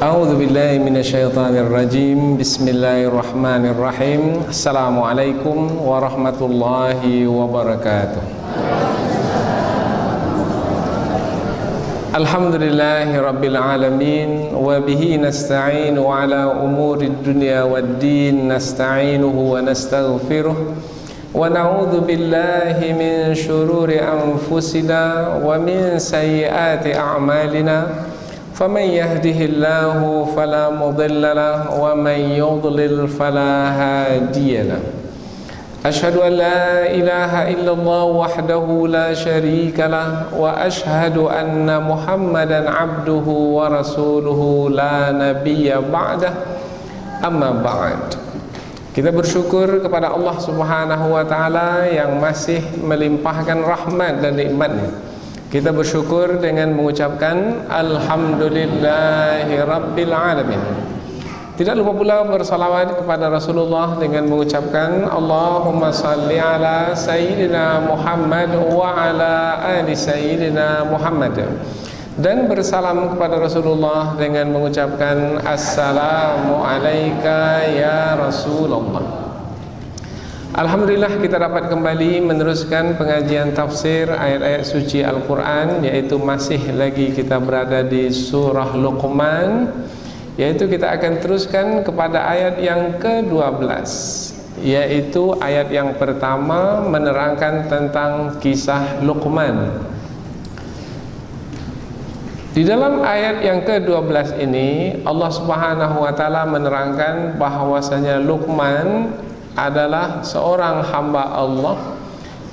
A'udzu billahi minasyaitonir rajim. Bismillahirrahmanirrahim. Assalamualaikum warahmatullahi wabarakatuh. Alhamdulillahi rabbil alamin wa bihi nasta'inu ala umurid dunya waddin nasta'inuhu wa nastaghfiruh wa na'udzu billahi min syururi anfusina wa min sayyiati a'malina. فمن يهده الله فلا مضل له ومن يضلل فلا هادي له أشهد أن لا إله إلا الله وحده لا شريك له وأشهد أن محمدا عبده ورسوله لا نبي بعده أما بعد. Kita bersyukur kepada Allah Subhanahu wa taala yang masih melimpahkan rahmat dan nikmat-Nya. Kita bersyukur dengan mengucapkan Alhamdulillahi Rabbil Alamin. Tidak lupa pula bersalawat kepada Rasulullah dengan mengucapkan Allahumma salli ala Sayyidina Muhammad wa ala ali Sayyidina Muhammad. Dan bersalam kepada Rasulullah dengan mengucapkan Assalamu alayka ya Rasulullah. Alhamdulillah kita dapat kembali meneruskan pengajian tafsir ayat-ayat suci Al-Quran, yaitu masih lagi kita berada di surah Luqman, yaitu kita akan teruskan kepada ayat yang ke-12, yaitu ayat yang pertama menerangkan tentang kisah Luqman. Di dalam ayat yang ke-12 ini Allah Subhanahu wa taala menerangkan bahwasanya Luqman adalah seorang hamba Allah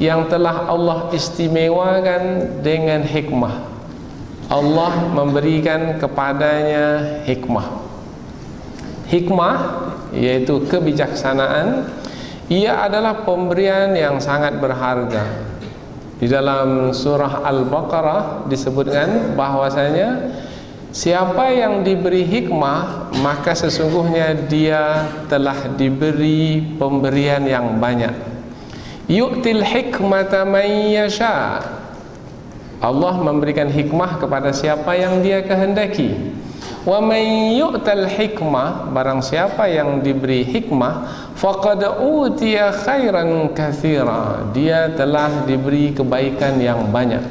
yang telah Allah istimewakan dengan hikmah. Allah memberikan kepadanya hikmah. Hikmah yaitu kebijaksanaan. Ia adalah pemberian yang sangat berharga. Di dalam surah Al-Baqarah disebutkan bahwasanya siapa yang diberi hikmah, maka sesungguhnya dia telah diberi pemberian yang banyak. Yu'til hikmata man yasha. Allah memberikan hikmah kepada siapa yang Dia kehendaki. Wa man yu'tal hikmah, barang siapa yang diberi hikmah, faqad utiya khairan katsira. Dia telah diberi kebaikan yang banyak.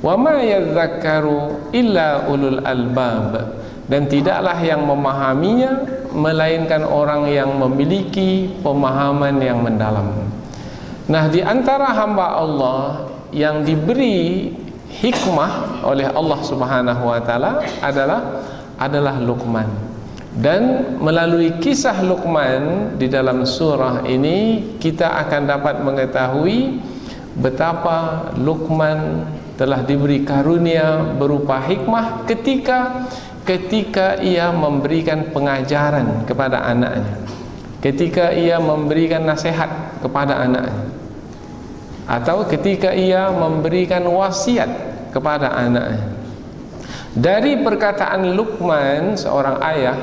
Wa ma yadhakkaru illa ulul albab. Dan tidaklah yang memahaminya melainkan orang yang memiliki pemahaman yang mendalam. Nah, di antara hamba Allah yang diberi hikmah oleh Allah Subhanahu wa taala adalah Luqman. Dan melalui kisah Luqman di dalam surah ini kita akan dapat mengetahui betapa Luqman telah diberi karunia berupa hikmah ketika ia memberikan pengajaran kepada anaknya, ketika ia memberikan nasihat kepada anaknya, atau ketika ia memberikan wasiat kepada anaknya. Dari perkataan Luqman, seorang ayah,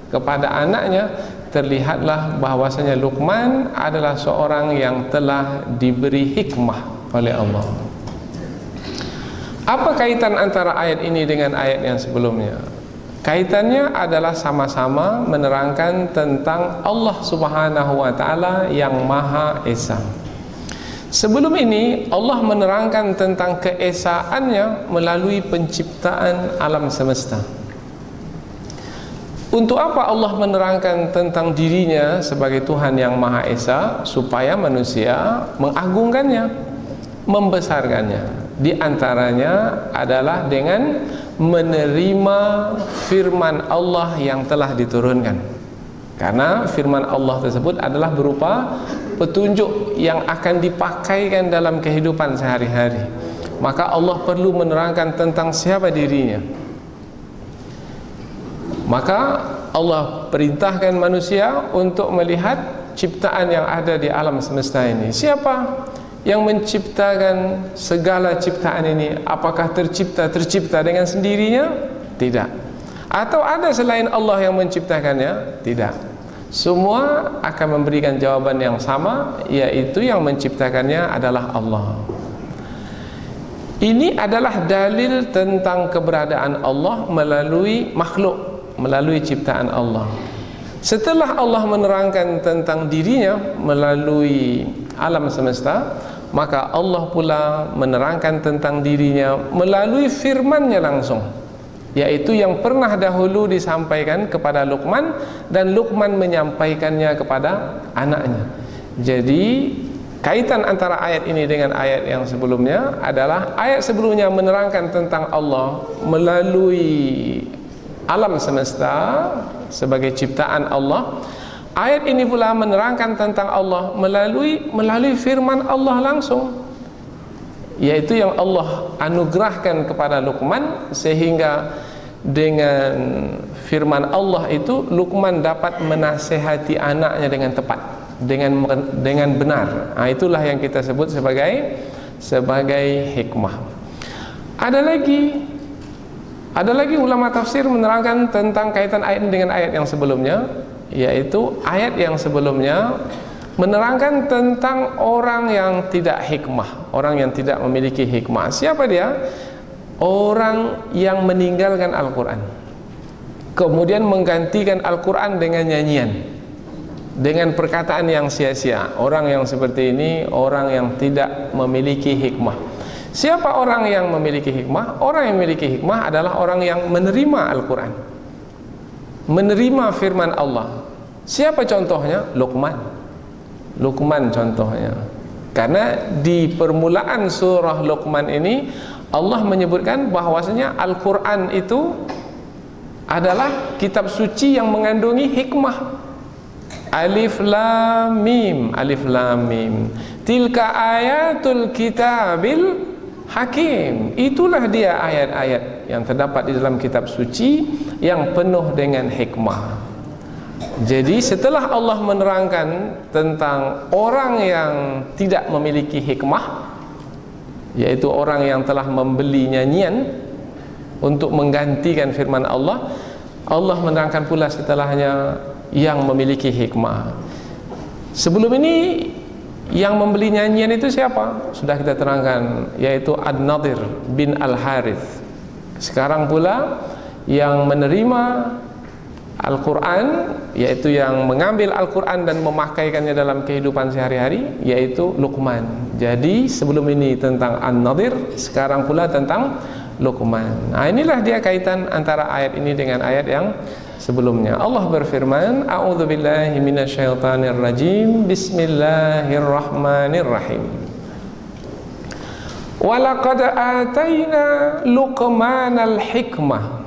kepada anaknya, terlihatlah bahwasanya Luqman adalah seorang yang telah diberi hikmah oleh Allah. Apa kaitan antara ayat ini dengan ayat yang sebelumnya? Kaitannya adalah sama-sama menerangkan tentang Allah Subhanahu wa taala yang Maha Esa. Sebelum ini Allah menerangkan tentang keesaannya melalui penciptaan alam semesta. Untuk apa Allah menerangkan tentang dirinya sebagai Tuhan yang Maha Esa? Supaya manusia mengagungkannya, membesarkannya. Di antaranya adalah dengan menerima firman Allah yang telah diturunkan. Karena firman Allah tersebut adalah berupa petunjuk yang akan dipakaikan dalam kehidupan sehari-hari. Maka Allah perlu menerangkan tentang siapa dirinya. Maka Allah perintahkan manusia untuk melihat ciptaan yang ada di alam semesta ini. Siapa yang menciptakan segala ciptaan ini? Apakah tercipta dengan sendirinya? Tidak. Atau ada selain Allah yang menciptakannya? Tidak. Semua akan memberikan jawaban yang sama, yaitu yang menciptakannya adalah Allah. Ini adalah dalil tentang keberadaan Allah melalui makhluk, melalui ciptaan Allah. Setelah Allah menerangkan tentang dirinya melalui alam semesta, maka Allah pula menerangkan tentang dirinya melalui firman-Nya langsung, yaitu yang pernah dahulu disampaikan kepada Luqman, dan Luqman menyampaikannya kepada anaknya. Jadi kaitan antara ayat ini dengan ayat yang sebelumnya adalah ayat sebelumnya menerangkan tentang Allah melalui alam semesta sebagai ciptaan Allah. Ayat ini pula menerangkan tentang Allah melalui firman Allah langsung, yaitu yang Allah anugerahkan kepada Luqman, sehingga dengan firman Allah itu Luqman dapat menasehati anaknya dengan tepat, dengan benar. Itulah yang kita sebut sebagai hikmah. Ada lagi ulama tafsir menerangkan tentang kaitan ayat ini dengan ayat yang sebelumnya, yaitu ayat yang sebelumnya menerangkan tentang orang yang tidak hikmah, orang yang tidak memiliki hikmah. Siapa dia? Orang yang meninggalkan Al-Quran, kemudian menggantikan Al-Quran dengan nyanyian, dengan perkataan yang sia-sia. Orang yang seperti ini orang yang tidak memiliki hikmah. Siapa orang yang memiliki hikmah? Orang yang memiliki hikmah adalah orang yang menerima Al-Quran, menerima firman Allah. Siapa contohnya? Luqman contohnya. Karena di permulaan surah Luqman ini Allah menyebutkan bahwasanya Al-Quran itu adalah kitab suci yang mengandungi hikmah. Alif lam mim, alif lam mim, tilka ayatul kitabil hakim. Itulah dia ayat-ayat yang terdapat di dalam kitab suci yang penuh dengan hikmah. Jadi setelah Allah menerangkan tentang orang yang tidak memiliki hikmah, yaitu orang yang telah membeli nyanyian untuk menggantikan firman Allah, Allah menerangkan pula setelahnya yang memiliki hikmah. Sebelum ini yang membeli nyanyian itu siapa? Sudah kita terangkan, yaitu An-Nadir bin Al-Harith. Sekarang pula yang menerima Al-Quran, yaitu yang mengambil Al-Quran dan memakaikannya dalam kehidupan sehari-hari, yaitu Luqman. Jadi sebelum ini tentang An-Nadir, sekarang pula tentang Luqman. Inilah dia kaitan antara ayat ini dengan ayat yang sebelumnya. Allah berfirman, a'udzubillahi minasyaitonirrajim, bismillahirrahmanirrahim. Walaqad atayna Luqmanal hikmah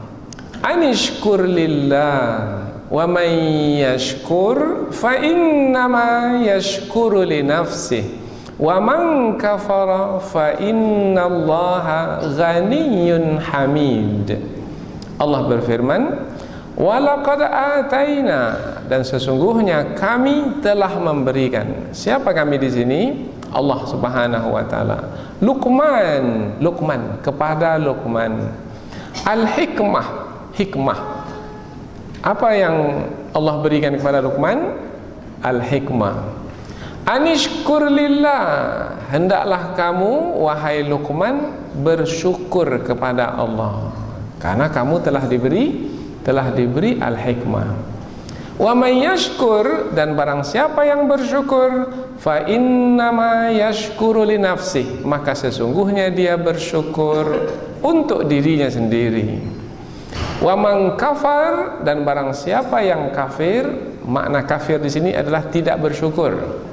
anishkur lillah wa man yashkur fa innama yashkuru li nafsihi wa man kafara fa innallaha ghaniyyun hamid. Allah berfirman, walaqad ataina, dan sesungguhnya kami telah memberikan. Siapa kami di sini? Allah Subhanahu wa taala. Luqman kepada Luqman. Al-hikmah, hikmah. Apa yang Allah berikan kepada Luqman? Al-hikmah. Anishkur lillah, hendaklah kamu wahai Luqman bersyukur kepada Allah, karena kamu telah diberi al-hikmah. Wa may yashkur, dan barang siapa yang bersyukur, fa innama yashkuru li nafsihi, maka sesungguhnya dia bersyukur untuk dirinya sendiri. Wa man kafar, dan barang siapa yang kafir, makna kafir di sini adalah tidak bersyukur.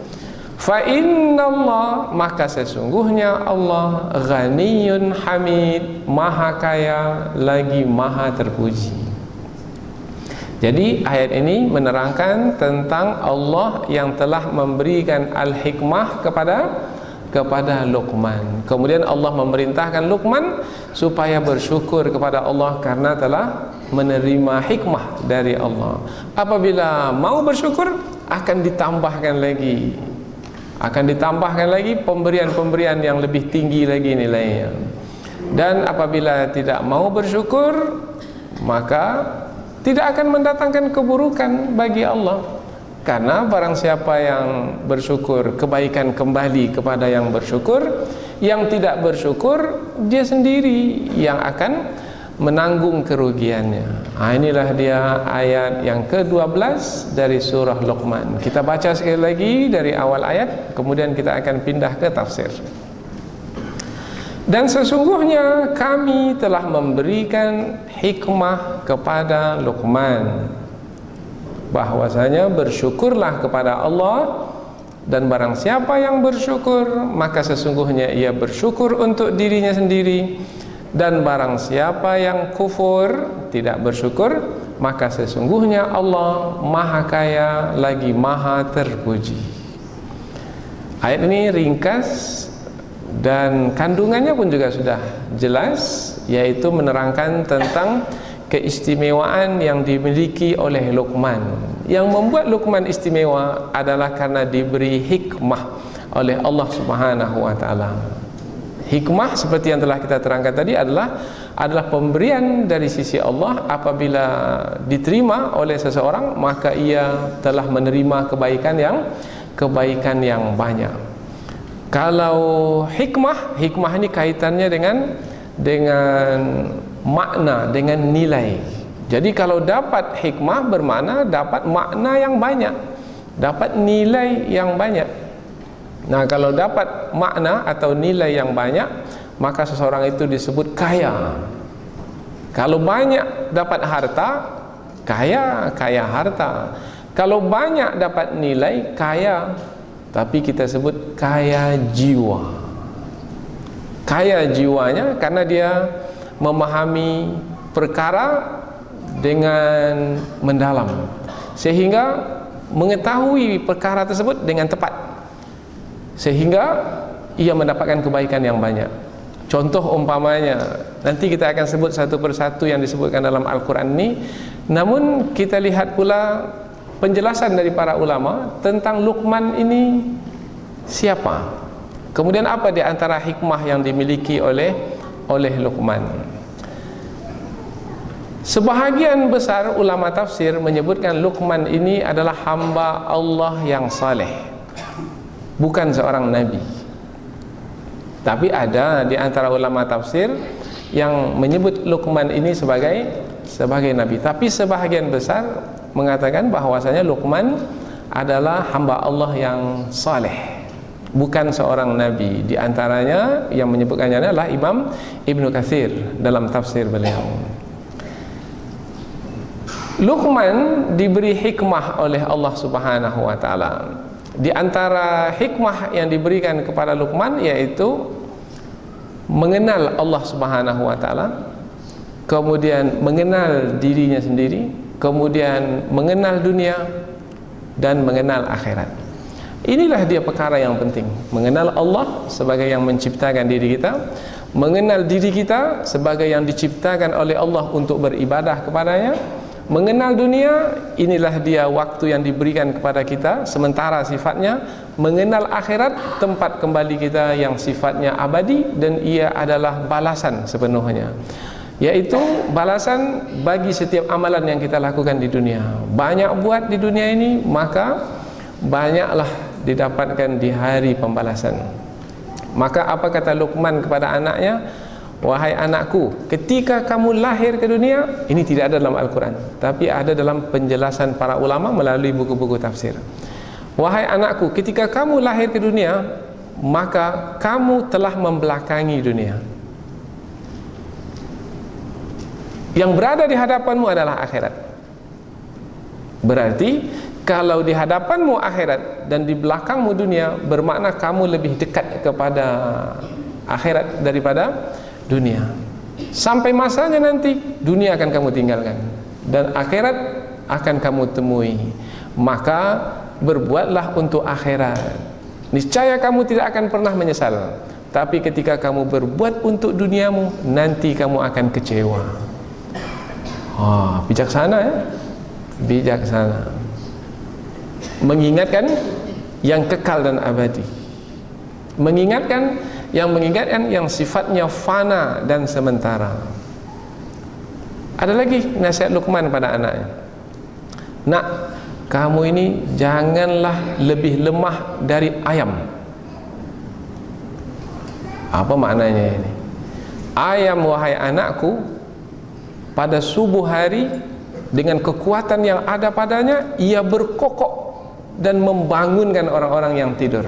Fa innallah, maka sesungguhnya Allah ghaniyyun hamid, maha kaya lagi maha terpuji. Jadi ayat ini menerangkan tentang Allah yang telah memberikan al-hikmah kepada Luqman. Kemudian Allah memerintahkan Luqman supaya bersyukur kepada Allah karena telah menerima hikmah dari Allah. Apabila mau bersyukur, akan ditambahkan lagi pemberian-pemberian yang lebih tinggi lagi nilainya. Dan apabila tidak mau bersyukur, maka tidak akan mendatangkan keburukan bagi Allah. Karena barang siapa yang bersyukur, kebaikan kembali kepada yang bersyukur. Yang tidak bersyukur, dia sendiri yang akan menanggung kerugiannya. Inilah dia ayat yang ke-12 dari surah Luqman. Kita baca sekali lagi dari awal ayat, kemudian kita akan pindah ke tafsir. Dan sesungguhnya kami telah memberikan hikmah kepada Luqman, bahwasanya bersyukurlah kepada Allah, dan barang siapa yang bersyukur maka sesungguhnya ia bersyukur untuk dirinya sendiri, dan barang siapa yang kufur tidak bersyukur maka sesungguhnya Allah maha kaya lagi maha terpuji. Ayat ini ringkas dan kandungannya pun juga sudah jelas, yaitu menerangkan tentang keistimewaan yang dimiliki oleh Luqman. Yang membuat Luqman istimewa adalah karena diberi hikmah oleh Allah Subhanahu wa taala. Hikmah seperti yang telah kita terangkan tadi adalah pemberian dari sisi Allah. Apabila diterima oleh seseorang maka ia telah menerima kebaikan yang banyak. Kalau hikmah ini kaitannya dengan makna, dengan nilai. Jadi kalau dapat hikmah bermakna dapat makna yang banyak, dapat nilai yang banyak. Nah, kalau dapat makna atau nilai yang banyak, maka seseorang itu disebut kaya. Kalau banyak dapat harta, kaya harta. Kalau banyak dapat nilai, kaya. Tapi kita sebut kaya jiwa. Kaya jiwanya karena dia memahami perkara dengan mendalam, sehingga mengetahui perkara tersebut dengan tepat, sehingga ia mendapatkan kebaikan yang banyak. Contoh umpamanya, nanti kita akan sebut satu persatu yang disebutkan dalam Al-Quran ini. Namun kita lihat pula penjelasan dari para ulama tentang Luqman ini siapa, kemudian apa di antara hikmah yang dimiliki oleh Luqman. Sebahagian besar ulama tafsir menyebutkan Luqman ini adalah hamba Allah yang saleh, bukan seorang nabi. Tapi ada di antara ulama tafsir yang menyebut Luqman ini sebagai nabi. Tapi sebahagian besar mengatakan bahwasanya Luqman adalah hamba Allah yang saleh, bukan seorang nabi. Di antaranya yang menyebutkannya adalah Imam Ibnu Katsir dalam tafsir beliau. Luqman diberi hikmah oleh Allah Subhanahu wa taala. Di antara hikmah yang diberikan kepada Luqman yaitu mengenal Allah Subhanahu wa taala, kemudian mengenal dirinya sendiri, kemudian mengenal dunia dan mengenal akhirat. Inilah dia perkara yang penting, mengenal Allah sebagai yang menciptakan diri kita, mengenal diri kita sebagai yang diciptakan oleh Allah untuk beribadah kepadanya, mengenal dunia, inilah dia waktu yang diberikan kepada kita sementara sifatnya, mengenal akhirat, tempat kembali kita yang sifatnya abadi, dan ia adalah balasan sepenuhnya, yaitu balasan bagi setiap amalan yang kita lakukan di dunia. Banyak buat di dunia ini, maka banyaklah didapatkan di hari pembalasan. Maka apa kata Luqman kepada anaknya? Wahai anakku, ketika kamu lahir ke dunia, ini tidak ada dalam Al-Quran, tapi ada dalam penjelasan para ulama melalui buku-buku tafsir. Wahai anakku, ketika kamu lahir ke dunia, maka kamu telah membelakangi dunia. Yang berada di hadapanmu adalah akhirat. Berarti kalau di hadapanmu akhirat dan di belakangmu dunia, bermakna kamu lebih dekat kepada akhirat daripada dunia. Sampai masanya nanti dunia akan kamu tinggalkan dan akhirat akan kamu temui. Maka berbuatlah untuk akhirat. Niscaya kamu tidak akan pernah menyesal. Tapi ketika kamu berbuat untuk duniamu, nanti kamu akan kecewa. Bijaksana ya? Bijaksana. Mengingatkan yang kekal dan abadi. Mengingatkan yang sifatnya fana dan sementara. Ada lagi nasihat Luqman pada anaknya. Nak, kamu ini janganlah lebih lemah dari ayam. Apa maknanya ini? Ayam, wahai anakku, pada subuh hari dengan kekuatan yang ada padanya, ia berkokok dan membangunkan orang-orang yang tidur.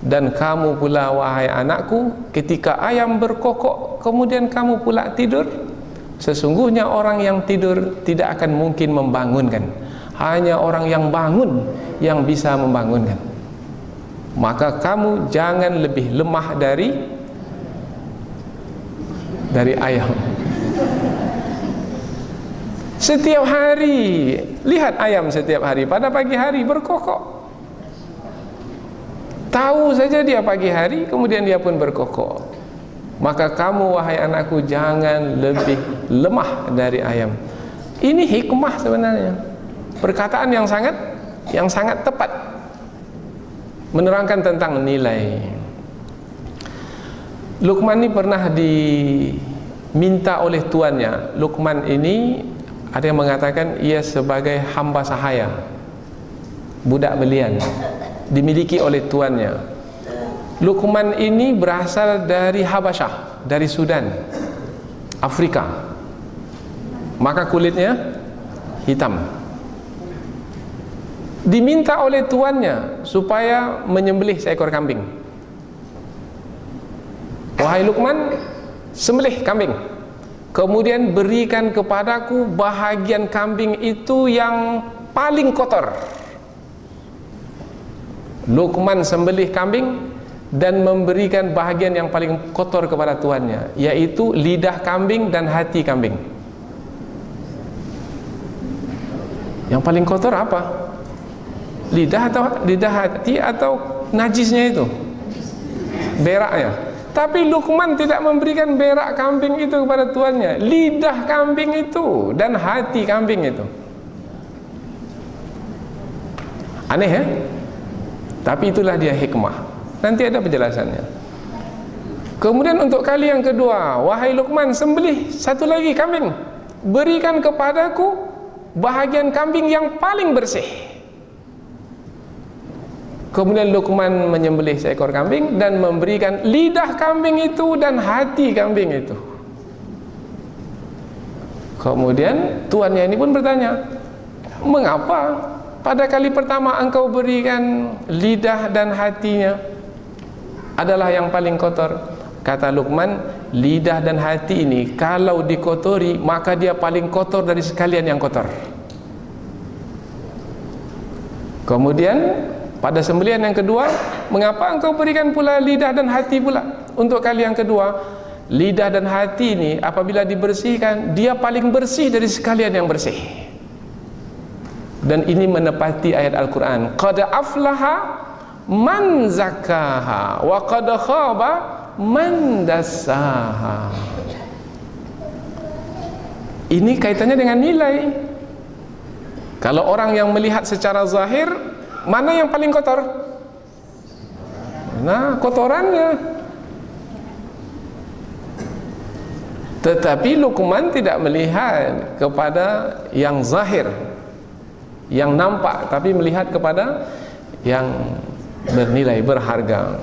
Dan kamu pula wahai anakku, ketika ayam berkokok kemudian kamu pula tidur, sesungguhnya orang yang tidur tidak akan mungkin membangunkan, hanya orang yang bangun yang bisa membangunkan. Maka kamu jangan lebih lemah dari ayam. Setiap hari, lihat ayam setiap hari pada pagi hari berkokok. Tahu saja dia pagi hari, kemudian dia pun berkokok. Maka kamu wahai anakku jangan lebih lemah dari ayam. Ini hikmah sebenarnya. Perkataan yang sangat tepat menerangkan tentang nilai. Luqman ini pernah diminta oleh tuannya. Luqman ini ada yang mengatakan ia sebagai hamba sahaya, budak belian, dimiliki oleh tuannya. Luqman ini berasal dari Habasyah, dari Sudan, Afrika. Maka kulitnya hitam. Diminta oleh tuannya supaya menyembelih seekor kambing. Wahai Luqman, sembelih kambing, kemudian berikan kepadaku bahagian kambing itu yang paling kotor. Luqman sembelih kambing dan memberikan bahagian yang paling kotor kepada tuannya, yaitu lidah kambing dan hati kambing. Yang paling kotor apa? Lidah hati atau najisnya itu? Beraknya. Tapi Luqman tidak memberikan berak kambing itu kepada tuannya, lidah kambing itu dan hati kambing itu. Aneh ya? Tapi itulah dia hikmah. Nanti ada penjelasannya. Kemudian untuk kali yang kedua, wahai Luqman, sembelih satu lagi kambing, berikan kepadaku bahagian kambing yang paling bersih. Kemudian Luqman menyembelih seekor kambing dan memberikan lidah kambing itu dan hati kambing itu. Kemudian tuannya ini pun bertanya, mengapa pada kali pertama engkau berikan lidah dan hatinya adalah yang paling kotor? Kata Luqman, lidah dan hati ini kalau dikotori maka dia paling kotor dari sekalian yang kotor. Kemudian pada sembelihan yang kedua, mengapa engkau berikan pula lidah dan hati pula? Untuk kali yang kedua, lidah dan hati ini apabila dibersihkan, dia paling bersih dari sekalian yang bersih. Dan ini menepati ayat Al-Quran, qad aflaha man zakkaha wa qad khaba man dassaha. Ini kaitannya dengan nilai. Kalau orang yang melihat secara zahir, mana yang paling kotor? Nah, kotorannya. Tetapi Luqman tidak melihat kepada yang zahir, yang nampak, tapi melihat kepada yang bernilai, berharga.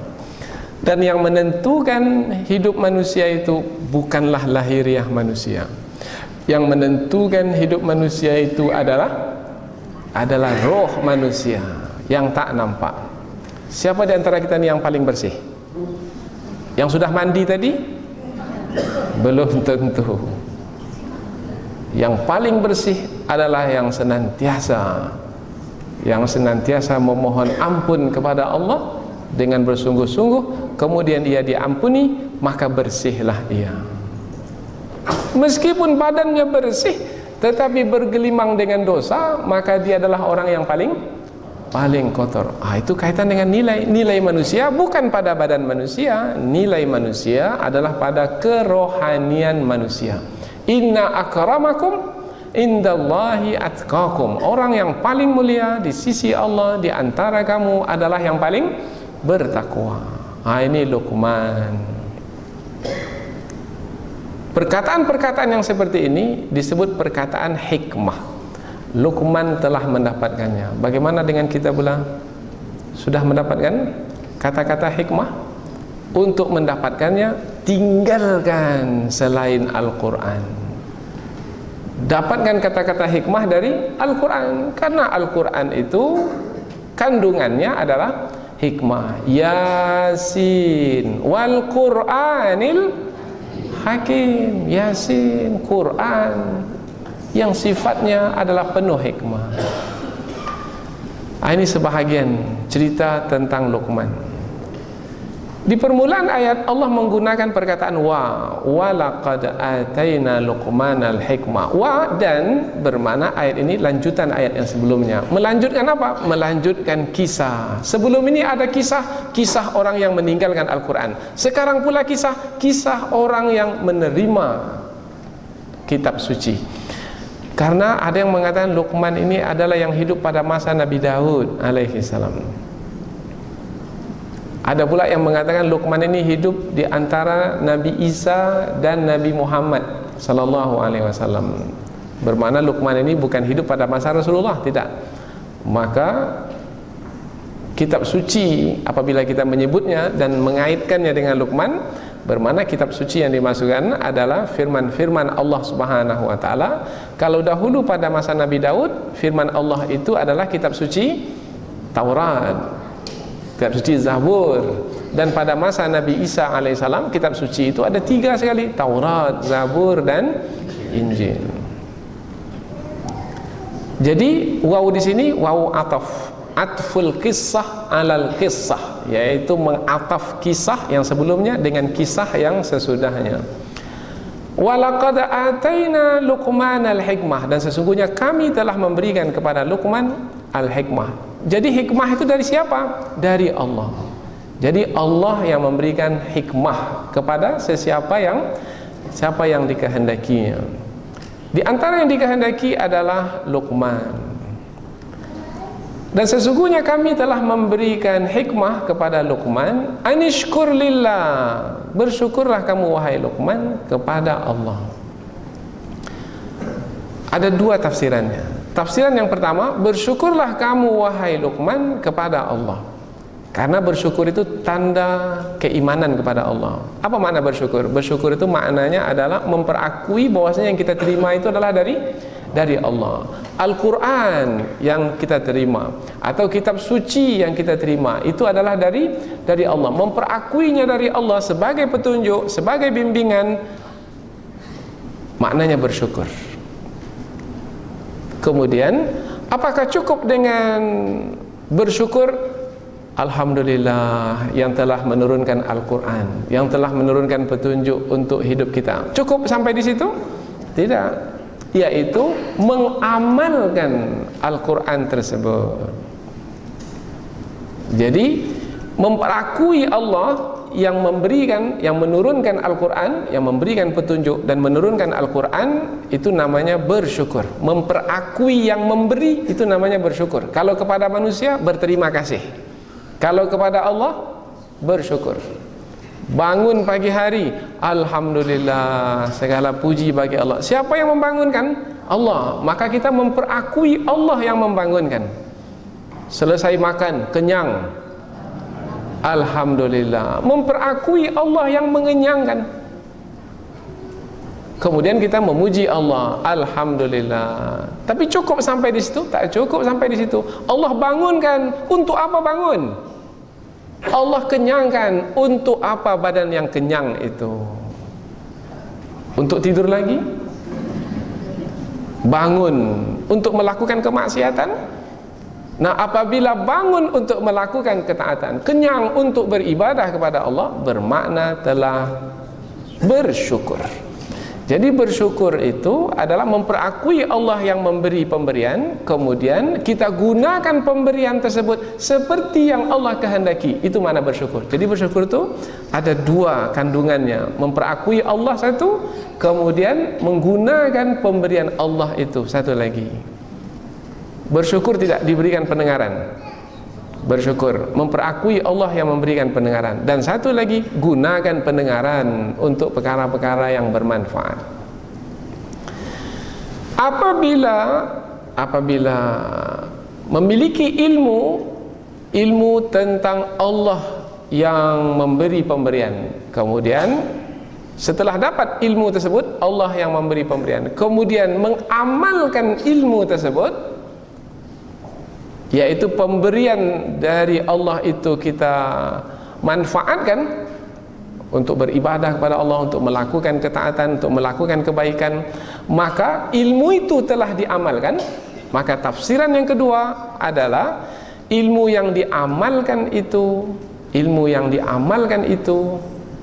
Dan yang menentukan hidup manusia itu bukanlah lahiriah manusia. Yang menentukan hidup manusia itu adalah roh manusia yang tak nampak. Siapa di antara kita ni yang paling bersih? Yang sudah mandi tadi? Belum tentu. Yang paling bersih adalah yang senantiasa memohon ampun kepada Allah dengan bersungguh-sungguh, kemudian ia diampuni, maka bersihlah ia. Meskipun badannya bersih tetapi bergelimang dengan dosa, maka dia adalah orang yang paling kotor. Itu kaitan dengan nilai manusia bukan pada badan manusia. Nilai manusia adalah pada kerohanian manusia. Inna akramakum indallahi atqakum. Orang yang paling mulia di sisi Allah di antara kamu adalah yang paling bertakwa. Ini Luqman. Perkataan-perkataan yang seperti ini disebut perkataan hikmah. Luqman telah mendapatkannya. Bagaimana dengan kita pula? Sudah mendapatkan kata-kata hikmah? Untuk mendapatkannya, tinggalkan selain Al-Quran. Dapatkan kata-kata hikmah dari Al-Quran, karena Al-Quran itu kandungannya adalah hikmah. Yasin wal Qur'anil Hakim. Yasin, Quran yang sifatnya adalah penuh hikmah. Ini sebahagian cerita tentang Luqman. Di permulaan ayat Allah menggunakan perkataan wa laqad ataina Luqmanal hikmah. Wa dan bermakna ayat ini lanjutan ayat yang sebelumnya. Melanjutkan apa? Melanjutkan kisah. Sebelum ini ada kisah orang yang meninggalkan Al-Quran. Sekarang pula kisah orang yang menerima kitab suci. Karena ada yang mengatakan Luqman ini adalah yang hidup pada masa Nabi Daud alaihi salam. Ada pula yang mengatakan Luqman ini hidup di antara Nabi Isa dan Nabi Muhammad sallallahu alaihi wasallam. Bermakna Luqman ini bukan hidup pada masa Rasulullah, tidak. Maka kitab suci apabila kita menyebutnya dan mengaitkannya dengan Luqman, bermakna kitab suci yang dimasukkan adalah firman-firman Allah Subhanahu wa taala. Kalau dahulu pada masa Nabi Daud, firman Allah itu adalah kitab suci Taurat, kitab suci Zabur. Dan pada masa Nabi Isa alaihissalam, kitab suci itu ada 3 sekali: Taurat, Zabur, dan Injil. Jadi waw di sini waw ataf, atful kisah alal kisah, yaitu mengataf kisah yang sebelumnya dengan kisah yang sesudahnya. Walaqad ataina Luqmanal hikmah, dan sesungguhnya kami telah memberikan kepada Luqman al-hikmah. Jadi hikmah itu dari siapa? Dari Allah. Jadi Allah yang memberikan hikmah kepada siapa yang dikehendakinya. Di antara yang dikehendaki adalah Luqman. Dan sesungguhnya kami telah memberikan hikmah kepada Luqman, anishkur lillah, bersyukurlah kamu wahai Luqman kepada Allah. Ada 2 tafsirannya. Tafsiran yang pertama, bersyukurlah kamu wahai Luqman kepada Allah. Karena bersyukur itu tanda keimanan kepada Allah. Apa makna bersyukur? Bersyukur itu maknanya adalah memperakui bahwasanya yang kita terima itu adalah dari Allah. Al-Quran yang kita terima atau kitab suci yang kita terima itu adalah dari Allah. Memperakuinya dari Allah sebagai petunjuk, sebagai bimbingan, maknanya bersyukur. Kemudian, apakah cukup dengan bersyukur? Alhamdulillah yang telah menurunkan Al-Quran, yang telah menurunkan petunjuk untuk hidup kita. Cukup sampai di situ? Tidak. Yaitu mengamalkan Al-Quran tersebut. Jadi memperakui Allah yang memberikan, yang menurunkan Al-Quran, yang memberikan petunjuk dan menurunkan Al-Quran, itu namanya bersyukur. Memperakui yang memberi, itu namanya bersyukur. Kalau kepada manusia, berterima kasih. Kalau kepada Allah, bersyukur. Bangun pagi hari, alhamdulillah, segala puji bagi Allah. Siapa yang membangunkan? Allah. Maka kita memperakui Allah yang membangunkan. Selesai makan, kenyang, alhamdulillah. Memperakui Allah yang mengenyangkan. Kemudian kita memuji Allah, alhamdulillah. Tapi cukup sampai di situ? Tak cukup sampai di situ. Allah bangunkan, untuk apa bangun? Allah kenyangkan, untuk apa badan yang kenyang itu? Untuk tidur lagi? Bangun untuk melakukan kemaksiatan? Nah, apabila bangun untuk melakukan ketaatan, kenyang untuk beribadah kepada Allah, bermakna telah bersyukur. Jadi bersyukur itu adalah memperakui Allah yang memberi pemberian, kemudian kita gunakan pemberian tersebut seperti yang Allah kehendaki. Itu mana bersyukur. Jadi bersyukur itu ada 2 kandungannya. Memperakui Allah satu, kemudian menggunakan pemberian Allah itu satu lagi. Bersyukur tidak diberikan pendengaran. Bersyukur, memperakui Allah yang memberikan pendengaran. Dan satu lagi, gunakan pendengaran untuk perkara-perkara yang bermanfaat. Apabila memiliki ilmu tentang Allah yang memberi pemberian, kemudian Setelah dapat ilmu tersebut, Allah yang memberi pemberian, kemudian mengamalkan ilmu tersebut, yaitu pemberian dari Allah itu kita manfaatkan untuk beribadah kepada Allah, untuk melakukan ketaatan, untuk melakukan kebaikan, maka ilmu itu telah diamalkan. Maka tafsiran yang kedua adalah ilmu yang diamalkan itu,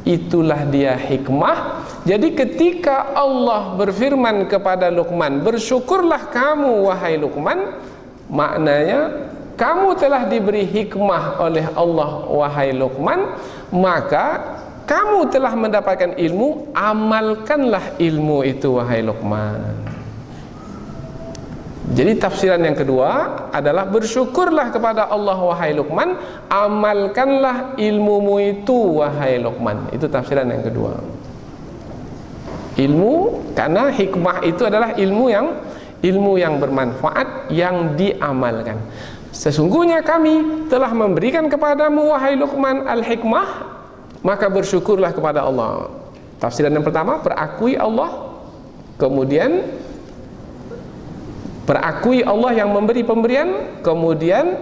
itulah dia hikmah. Jadi ketika Allah berfirman kepada Luqman, bersyukurlah kamu wahai Luqman, maknanya kamu telah diberi hikmah oleh Allah wahai Luqman, maka kamu telah mendapatkan ilmu, amalkanlah ilmu itu wahai Luqman. Jadi tafsiran yang kedua adalah bersyukurlah kepada Allah wahai Luqman, amalkanlah ilmumu itu wahai Luqman. Itu tafsiran yang kedua. Ilmu, karena hikmah itu adalah ilmu yang bermanfaat, yang diamalkan. Sesungguhnya kami telah memberikan kepadamu wahai Luqman al-hikmah, maka bersyukurlah kepada Allah. Tafsiran yang pertama, perakui Allah, kemudian perakui Allah yang memberi pemberian, kemudian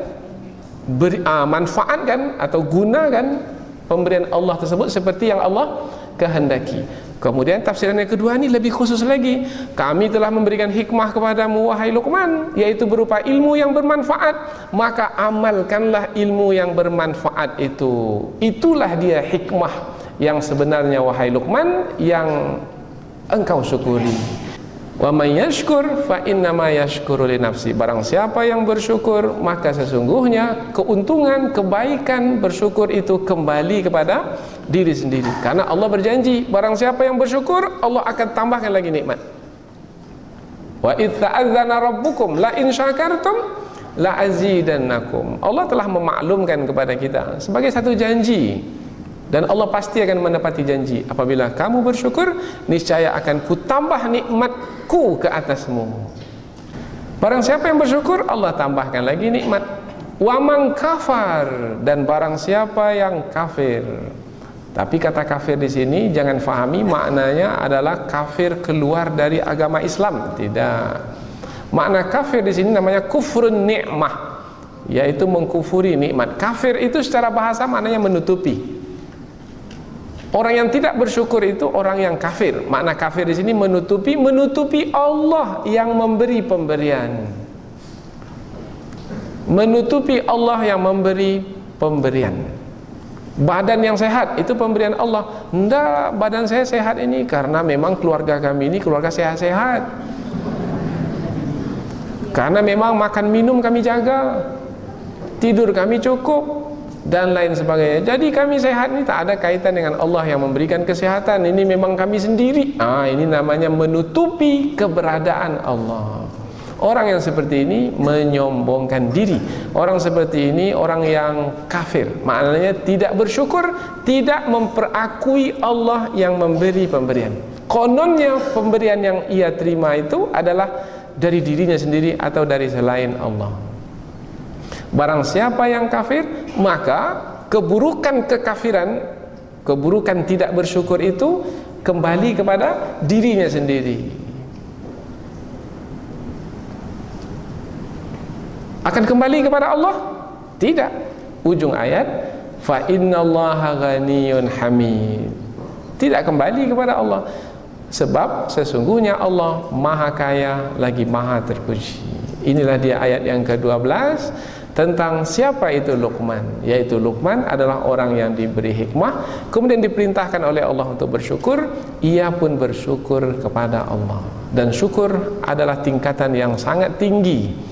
manfaatkan atau gunakan pemberian Allah tersebut seperti yang Allah kehendaki. Kemudian tafsiran yang kedua ini lebih khusus lagi, kami telah memberikan hikmah kepadamu wahai Luqman, yaitu berupa ilmu yang bermanfaat, maka amalkanlah ilmu yang bermanfaat itu. Itulah dia hikmah yang sebenarnya wahai Luqman, yang engkau syukuri. Wa may yashkur fa innama yashkuru li nafsi. Barang siapa yang bersyukur, maka sesungguhnya keuntungan, kebaikan bersyukur itu kembali kepada diri sendiri. Karena Allah berjanji, barang siapa yang bersyukur, Allah akan tambahkan lagi nikmat. Wa idz ta'adzana rabbukum la in syakartum la azidannakum. Allah telah memaklumkan kepada kita sebagai satu janji, dan Allah pasti akan menepati janji. Apabila kamu bersyukur, niscaya akan kutambah nikmatku ke atasmu. Barang siapa yang bersyukur, Allah tambahkan lagi nikmat. Wa man kafar, dan barang siapa yang kafir. Tapi kata kafir di sini jangan fahami maknanya adalah kafir keluar dari agama Islam. Tidak. Makna kafir di sini namanya kufrun ni'mah, yaitu mengkufuri nikmat. Kafir itu secara bahasa maknanya menutupi. Orang yang tidak bersyukur itu orang yang kafir. Makna kafir di sini menutupi Allah yang memberi pemberian. Menutupi Allah yang memberi pemberian. Badan yang sehat itu pemberian Allah. Enggak, badan saya sehat ini karena memang keluarga kami ini keluarga sehat-sehat. Karena memang makan minum kami jaga, tidur kami cukup, dan lain sebagainya. Jadi kami sehat ini tak ada kaitan dengan Allah yang memberikan kesehatan. Ini memang kami sendiri. Ini namanya menutupi keberadaan Allah. Orang yang seperti ini menyombongkan diri. Orang seperti ini orang yang kafir. Maknanya tidak bersyukur, tidak memperakui Allah yang memberi pemberian. Kononnya pemberian yang ia terima itu adalah dari dirinya sendiri atau dari selain Allah. Barang siapa yang kafir, maka keburukan kekafiran, keburukan tidak bersyukur itu kembali kepada dirinya sendiri. Akan kembali kepada Allah? Tidak. Ujung ayat, fa innallaha ghaniyun hamid. Tidak kembali kepada Allah, sebab sesungguhnya Allah maha kaya lagi maha terpuji. Inilah dia ayat yang ke-12 tentang siapa itu Luqman, yaitu Luqman adalah orang yang diberi hikmah, kemudian diperintahkan oleh Allah untuk bersyukur. Ia pun bersyukur kepada Allah, dan syukur adalah tingkatan yang sangat tinggi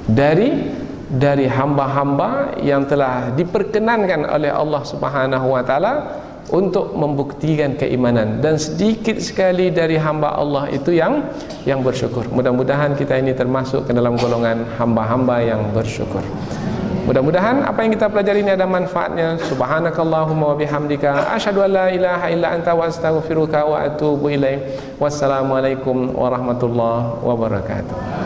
dari hamba-hamba yang telah diperkenankan oleh Allah Subhanahu wa taala untuk membuktikan keimanan, dan sedikit sekali dari hamba Allah itu yang bersyukur. Mudah-mudahan kita ini termasuk ke dalam golongan hamba-hamba yang bersyukur. Mudah-mudahan apa yang kita pelajari ini ada manfaatnya. Subhanakallahumma wa bihamdika asyhadu an la ilaha illa anta wa astaghfiruka wa atubu ilaik. Wassalamualaikum warahmatullahi wabarakatuh.